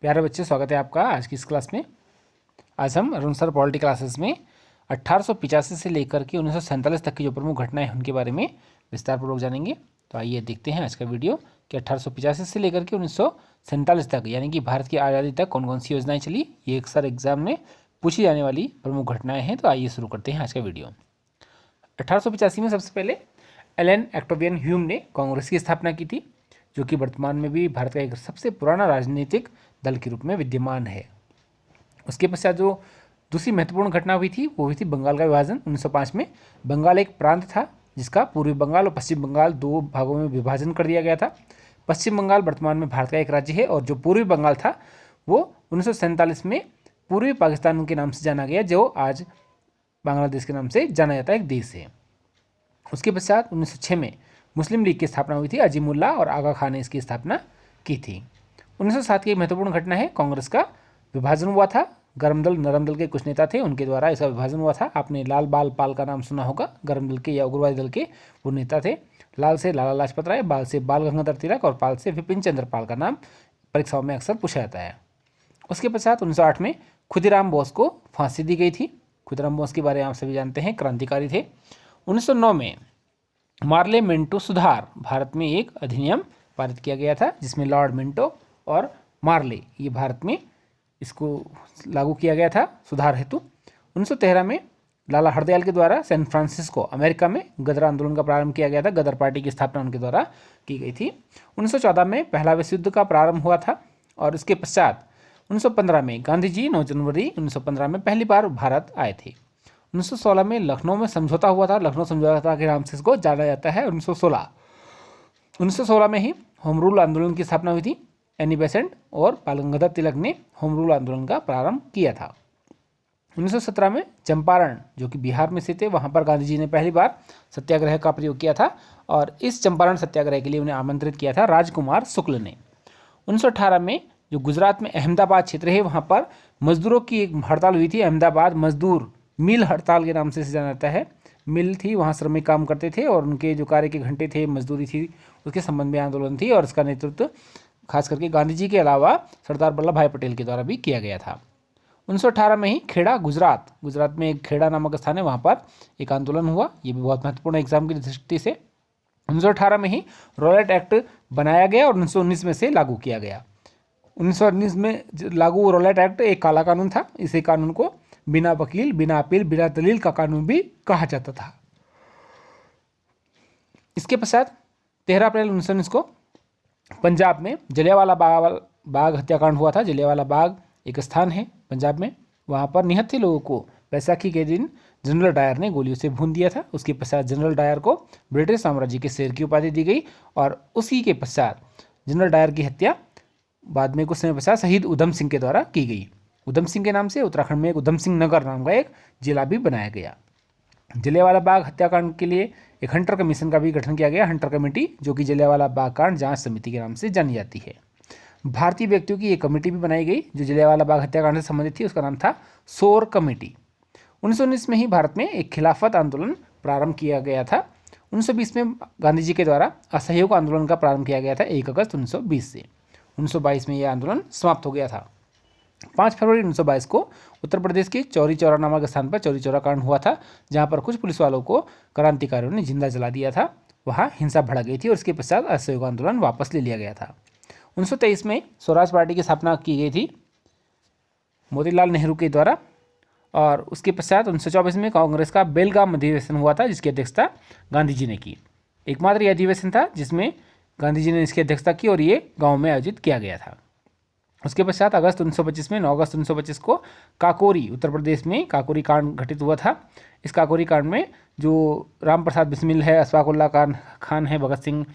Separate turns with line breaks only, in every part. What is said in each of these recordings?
प्यारे बच्चे, स्वागत है आपका आज की इस क्लास में। आज हम अरुण सर पॉलिटी क्लासेस में 1885 से लेकर के 1947 तक की जो प्रमुख घटनाएं हैं उनके बारे में विस्तारपूर्वक जानेंगे। तो आइए देखते हैं आज का वीडियो कि 1885 से लेकर के 1947 तक यानी कि भारत की आज़ादी तक कौन कौन सी योजनाएं चली। ये अक्सर एग्जाम में पूछी जाने वाली प्रमुख घटनाएँ हैं। तो आइए शुरू करते हैं आज का वीडियो। 1885 में सबसे पहले एलन ऑक्टेवियन ह्यूम ने कांग्रेस की स्थापना की थी, जो कि वर्तमान में भी भारत का एक सबसे पुराना राजनीतिक दल के रूप में विद्यमान है। उसके पश्चात जो दूसरी महत्वपूर्ण घटना हुई थी वो हुई थी बंगाल का विभाजन 1905 में। बंगाल एक प्रांत था जिसका पूर्वी बंगाल और पश्चिम बंगाल दो भागों में विभाजन कर दिया गया था। पश्चिम बंगाल वर्तमान में भारत का एक राज्य है और जो पूर्वी बंगाल था वो 1947 में पूर्वी पाकिस्तान के नाम से जाना गया, जो आज बांग्लादेश के नाम से जाना जाता है, एक देश है। उसके पश्चात 1906 में मुस्लिम लीग की स्थापना हुई थी। अजीमुल्ला और आगा खान ने इसकी स्थापना की थी। 1907 की एक महत्वपूर्ण घटना है, कांग्रेस का विभाजन हुआ था। गरम दल नरम दल के कुछ नेता थे, उनके द्वारा इसका विभाजन हुआ था। आपने लाल बाल पाल का नाम सुना होगा, गरम दल के या उग्रवादी दल के वो नेता थे। लाल से लाला लाजपत राय, बाल से बाल गंगाधर तिलक और पाल से विपिन चंद्र पाल का नाम परीक्षाओं में अक्सर पूछा जाता है। उसके पश्चात 1908 में खुदीराम बोस को फांसी दी गई थी। खुदीराम बोस के बारे में आप सभी जानते हैं, क्रांतिकारी थे। 1909 में मार्ले मिंटो सुधार भारत में एक अधिनियम पारित किया गया था, जिसमें लॉर्ड मिंटो और मार्ले ये भारत में इसको लागू किया गया था सुधार हेतु। 1913 में लाला हरदयाल के द्वारा सैन फ्रांसिस्को अमेरिका में गदर आंदोलन का प्रारंभ किया गया था। गदर पार्टी की स्थापना उनके द्वारा की गई थी। 1914 में पहला विश्व युद्ध का प्रारंभ हुआ था और इसके पश्चात 1915 में गांधी जी 9 जनवरी 1915 में पहली बार भारत आए थे। 1916 में लखनऊ में समझौता हुआ था। लखनऊ समझौता के नाम से इसको जाना जाता है। 1916 में ही होम रूल आंदोलन की स्थापना हुई थी। एनी बेसेंट और बाल गंगाधर तिलक ने होम रूल आंदोलन का प्रारंभ किया था। 1917 में चंपारण, जो कि बिहार में स्थित है, वहाँ पर गांधी जी ने पहली बार सत्याग्रह का प्रयोग किया था और इस चंपारण सत्याग्रह के लिए उन्हें आमंत्रित किया था राजकुमार शुक्ल ने। 1918 में जो गुजरात में अहमदाबाद क्षेत्र है वहाँ पर मजदूरों की एक हड़ताल हुई थी। अहमदाबाद मजदूर मिल हड़ताल के नाम से जाना जाता है। मिल थी, वहाँ श्रमिक काम करते थे और उनके जो कार्य के घंटे थे, मजदूरी थी, उसके संबंध में आंदोलन थी और इसका नेतृत्व खास करके गांधी जी के अलावा सरदार वल्लभ भाई पटेल के द्वारा भी किया गया था। 1918 में ही खेड़ा गुजरात में एक खेड़ा नामक स्थान है, वहाँ पर एक आंदोलन हुआ। ये भी बहुत महत्वपूर्ण एग्जाम की दृष्टि से। 1918 में ही रॉलेट एक्ट बनाया गया और 1919 में से लागू किया गया। 1919 में लागू रॉलेट एक्ट एक काला कानून था। इसी कानून को बिना वकील, बिना अपील, बिना दलील का कानून भी कहा जाता था। इसके पश्चात 13 अप्रैल 1919 को पंजाब में जलियांवाला बाग हत्याकांड हुआ था। जलियांवाला बाग एक स्थान है पंजाब में, वहाँ पर निहत्थे लोगों को बैसाखी के दिन जनरल डायर ने गोलियों से भून दिया था। उसके पश्चात जनरल डायर को ब्रिटिश साम्राज्य के शेर की उपाधि दी गई और उसी के पश्चात जनरल डायर की हत्या बाद में कुछ समय पश्चात शहीद उधम सिंह के द्वारा की गई। उधम सिंह के नाम से उत्तराखंड में एक उधम सिंह नगर नाम का एक जिला भी बनाया गया। जलियांवाला बाग हत्याकांड के लिए एक हंटर कमीशन का भी गठन किया गया, हंटर कमेटी, जो कि जलियांवाला बाग कांड जांच समिति के नाम से जानी जाती है। भारतीय व्यक्तियों की एक कमेटी भी बनाई गई जो जलियांवाला बाग हत्याकांड से संबंधित थी, उसका नाम था शोर कमेटी। 1919 में ही भारत में एक खिलाफत आंदोलन प्रारंभ किया गया था। 1920 में गांधी जी के द्वारा असहयोग आंदोलन का प्रारंभ किया गया था 1 अगस्त 1920 से। 1922 में यह आंदोलन समाप्त हो गया था। 5 फरवरी 1922 को उत्तर प्रदेश के चौरी चौरा नामक स्थान पर चौरी चौरा कांड हुआ था, जहां पर कुछ पुलिस वालों को क्रांतिकारियों ने जिंदा जला दिया था। वहां हिंसा भड़क गई थी और इसके पश्चात असहयोग आंदोलन वापस ले लिया गया था। 1923 में स्वराज पार्टी की स्थापना की गई थी मोतीलाल नेहरू के द्वारा और उसके पश्चात 1924 में कांग्रेस का बेलगाम अधिवेशन हुआ था, जिसकी अध्यक्षता गांधी जी ने की। एकमात्र यह अधिवेशन था जिसमें गांधी जी ने इसकी अध्यक्षता की और ये गाँव में आयोजित किया गया था। उसके पश्चात अगस्त 1925 में 9 अगस्त 1925 को काकोरी, उत्तर प्रदेश में काकोरी कांड घटित हुआ था। इस काकोरी कांड में जो राम प्रसाद बिस्मिल है, अशफाक उल्लाह खान है, भगत सिंह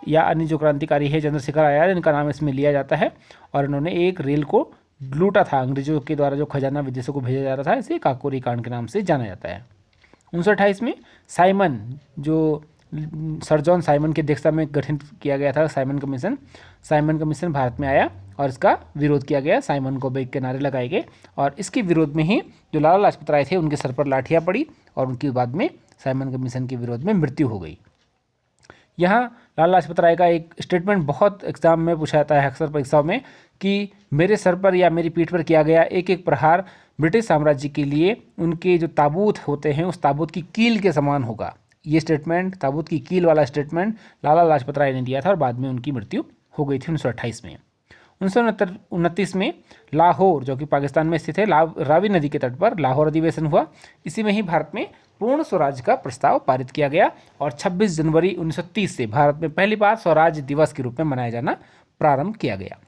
या अन्य जो क्रांतिकारी है, चंद्रशेखर आजाद, इनका नाम इसमें लिया जाता है और इन्होंने एक रेल को लूटा था। अंग्रेजों के द्वारा जो खजाना विदेशों को भेजा जा रहा था, इसे काकोरी कांड के नाम से जाना जाता है। 1928 में साइमन, जो सर जॉन साइमन की अध्यक्षता में गठित किया गया था साइमन कमीशन भारत में आया और इसका विरोध किया गया। साइमन को बेग के नारे लगाए गए और इसके विरोध में ही जो लाला लाजपत राय थे उनके सर पर लाठियाँ पड़ी और उनके बाद में साइमन कमीशन के विरोध में मृत्यु हो गई। यहाँ लाला लाजपत राय का एक स्टेटमेंट बहुत एग्जाम में पूछा जाता है अक्सर परीक्षाओं में कि मेरे सर पर या मेरी पीठ पर किया गया एक एक प्रहार ब्रिटिश साम्राज्य के लिए उनके जो ताबूत होते हैं उस ताबूत की कील के समान होगा। ये स्टेटमेंट, ताबूत की कील वाला स्टेटमेंट लाला लाजपत राय ने दिया था और बाद में उनकी मृत्यु हो गई थी 1928 में। 1929 में लाहौर, जो कि पाकिस्तान में स्थित है, रावी नदी के तट पर लाहौर अधिवेशन हुआ। इसी में ही भारत में पूर्ण स्वराज का प्रस्ताव पारित किया गया और 26 जनवरी 1930 से भारत में पहली बार स्वराज दिवस के रूप में मनाया जाना प्रारंभ किया गया।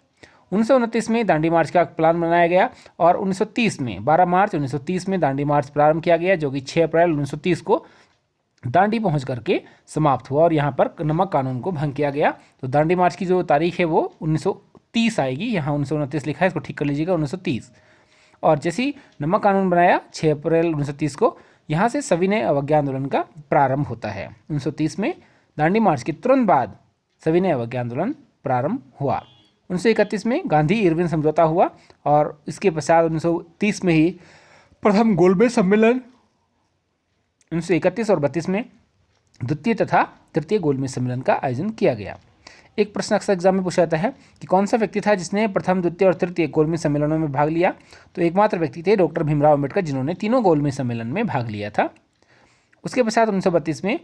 1929 में दांडी मार्च का प्लान बनाया गया और 1930 में 12 मार्च 1930 में दांडी मार्च प्रारंभ किया गया, जो कि 6 अप्रैल 1930 को दांडी पहुंच करके समाप्त हुआ और यहाँ पर नमक कानून को भंग किया गया। तो दांडी मार्च की जो तारीख है वो 1930 आएगी, यहाँ 1929 लिखा है, इसको ठीक कर लीजिएगा 1930। और जैसे ही नमक कानून बनाया 6 अप्रैल 1930 को, यहाँ से सविनय अवज्ञा आंदोलन का प्रारंभ होता है। 1930 में दांडी मार्च के तुरंत बाद सविनय अवज्ञा आंदोलन प्रारंभ हुआ। 1931 में गांधी इरविन समझौता हुआ और इसके पश्चात 1930 में ही प्रथम गोलमेज सम्मेलन, 1931 और 32 में द्वितीय तथा तृतीय गोलमेज सम्मेलन का आयोजन किया गया। एक प्रश्न अक्सर एग्जाम में पूछा जाता है कि कौन सा व्यक्ति था जिसने प्रथम, द्वितीय और तृतीय गोलमेज सम्मेलनों में भाग लिया। तो एकमात्र व्यक्ति थे डॉक्टर भीमराव अम्बेडकर, जिन्होंने तीनों गोलमेज सम्मेलन में भाग लिया था। उसके पश्चात 1932 में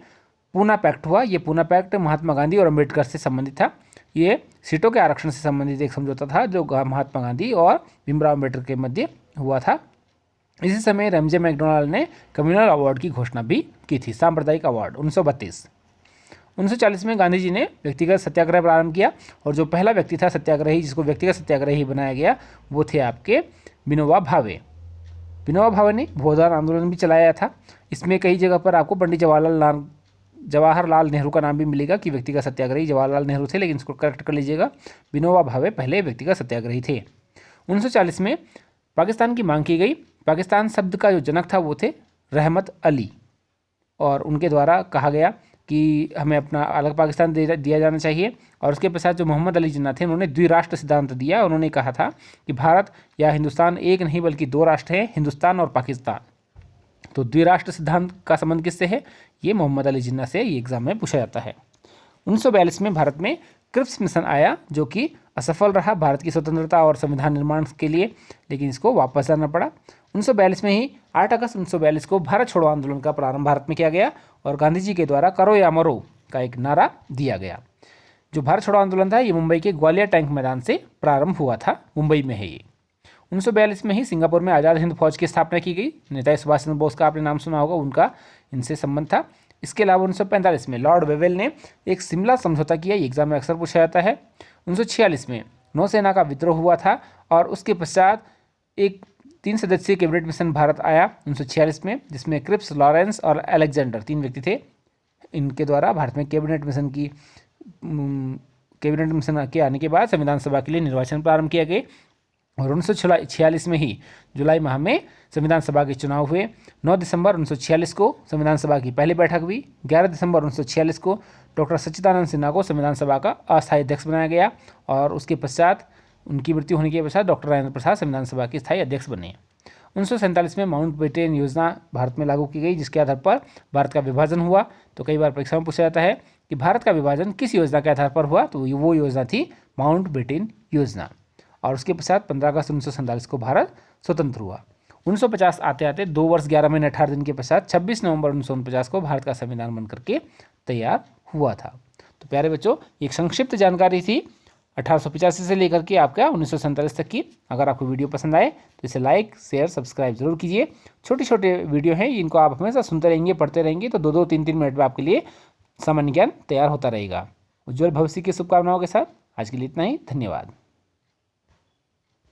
पूना पैक्ट हुआ। ये पूना पैक्ट महात्मा गांधी और अम्बेडकर से संबंधित था। ये सीटों के आरक्षण से संबंधित एक समझौता था जो महात्मा गांधी और भीमराव अम्बेडकर के मध्य हुआ था। इसी समय रमजे मैकडोनाल्ड ने कम्युनल अवार्ड की घोषणा भी की थी, सांप्रदायिक अवार्ड। 1940 में गांधी जी ने व्यक्तिगत सत्याग्रह प्रारंभ किया और जो पहला व्यक्ति था सत्याग्रही जिसको व्यक्तिगत सत्याग्रही बनाया गया वो थे आपके विनोबा भावे। विनोबा भावे ने भूदान आंदोलन भी चलाया था। इसमें कई जगह पर आपको पंडित जवाहरलाल नेहरू का नाम भी मिलेगा कि व्यक्तिगत सत्याग्रही जवाहरलाल नेहरू थे, लेकिन इसको करेक्ट कर लीजिएगा, विनोबा भावे पहले व्यक्तिगत सत्याग्रही थे। 1940 में पाकिस्तान की मांग की गई। पाकिस्तान शब्द का जो जनक था वो थे रहमत अली और उनके द्वारा कहा गया कि हमें अपना अलग पाकिस्तान दिया जाना चाहिए। और उसके पश्चात जो मोहम्मद अली जिन्ना थे उन्होंने द्विराष्ट्र सिद्धांत दिया। उन्होंने कहा था कि भारत या हिंदुस्तान एक नहीं बल्कि दो राष्ट्र हैं, हिंदुस्तान और पाकिस्तान। तो द्विराष्ट्र सिद्धांत का संबंध किससे है? ये मोहम्मद अली जिन्ना से ये एग्जाम में पूछा जाता है। 1942 में भारत में क्रिप्स मिशन आया जो कि असफल रहा भारत की स्वतंत्रता और संविधान निर्माण के लिए, लेकिन इसको वापस आना पड़ा। 1942 में ही 8 अगस्त 1942 को भारत छोड़ो आंदोलन का प्रारंभ भारत में किया गया और गांधी जी के द्वारा करो या मरो का एक नारा दिया गया। जो भारत छोड़ो आंदोलन था ये मुंबई के ग्वालियर टैंक मैदान से प्रारंभ हुआ था, मुंबई में है ये। 1942 में ही सिंगापुर में आज़ाद हिंद फौज की स्थापना की गई। नेताजी सुभाष चंद्र बोस का आपने नाम सुना होगा, उनका इनसे संबंध था। इसके अलावा 1945 में लॉर्ड वेवेल ने एक शिमला समझौता किया, ये एग्जाम में अक्सर पूछा जाता है। 1946 में नौसेना का विद्रोह हुआ था और उसके पश्चात एक 3 सदस्यीय कैबिनेट मिशन भारत आया 1946 में, जिसमें क्रिप्स, लॉरेंस और अलेक्जेंडर 3 व्यक्ति थे। इनके द्वारा भारत में कैबिनेट मिशन के आने के बाद संविधान सभा के लिए निर्वाचन प्रारंभ किया गया और 1946 में ही जुलाई माह में संविधान सभा के चुनाव हुए। 9 दिसंबर 1946 को संविधान सभा की पहली बैठक हुई। 11 दिसंबर 1946 को डॉक्टर सच्चिदानंद सिन्हा को संविधान सभा का अस्थायी अध्यक्ष बनाया गया और उसके पश्चात उनकी मृत्यु होने के पश्चात डॉक्टर राजेंद्र प्रसाद संविधान सभा के स्थायी अध्यक्ष बने। 1947 में माउंटबेटन योजना भारत में लागू की गई, जिसके आधार पर भारत का विभाजन हुआ। तो कई बार परीक्षा में पूछा जाता है कि भारत का विभाजन किस योजना के आधार पर हुआ, तो वो योजना थी माउंटबेटन योजना। और उसके पश्चात 15 अगस्त 1947 को भारत स्वतंत्र हुआ। 1950 आते आते 2 वर्ष 11 महीने 18 दिन के पश्चात 26 नवंबर 1949 को भारत का संविधान बनकर के तैयार हुआ था। तो प्यारे बच्चों, एक संक्षिप्त जानकारी थी 1885 से लेकर के आपका 1947 तक की। अगर आपको वीडियो पसंद आए तो इसे लाइक, शेयर, सब्सक्राइब जरूर कीजिए। छोटे छोटे वीडियो हैं, इनको आप हमेशा सुनते रहेंगे, पढ़ते रहेंगे तो 2-2, 3-3 मिनट में आपके लिए सामान्य ज्ञान तैयार होता रहेगा। उज्जवल भविष्य की शुभकामनाओं के साथ आज के लिए इतना ही। धन्यवाद।